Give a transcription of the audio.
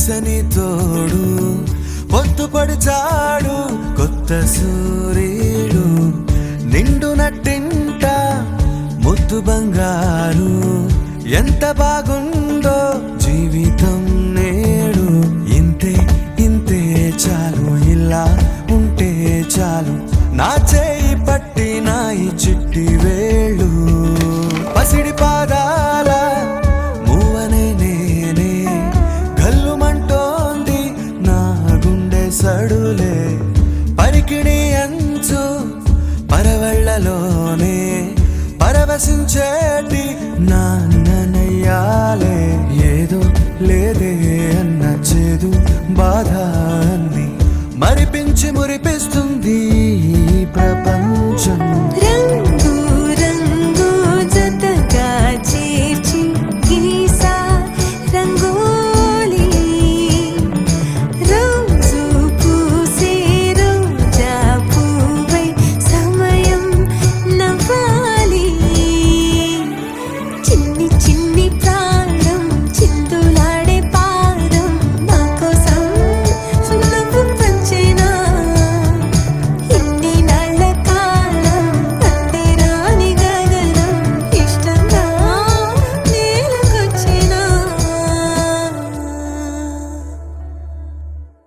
వయసని తోడు పొద్దుపడిచాడు కొత్త సూర్యుడు నిండు నట్టింట ముద్దు బంగారు ఎంత బాగుందో జీవితం నేడు ఇంతే ఇంతే చాలు ఇలా ఉంటే చాలు నా చేయి పట్టి నా ఈ చిట్టి వేళ్ళు పసిడి పాదాల మూవనే నేనే గల్లుమంటోంది నా గుండె సడులే పరికిణి అంచు పరవళ్ళలోనే పరవశించేటి నాన్ననయ్యాలే ఏదో లేదే అన్న చేదు బాధ అన్ని మరిపించి మురిపిస్తుంది ఈ ప్రపంచం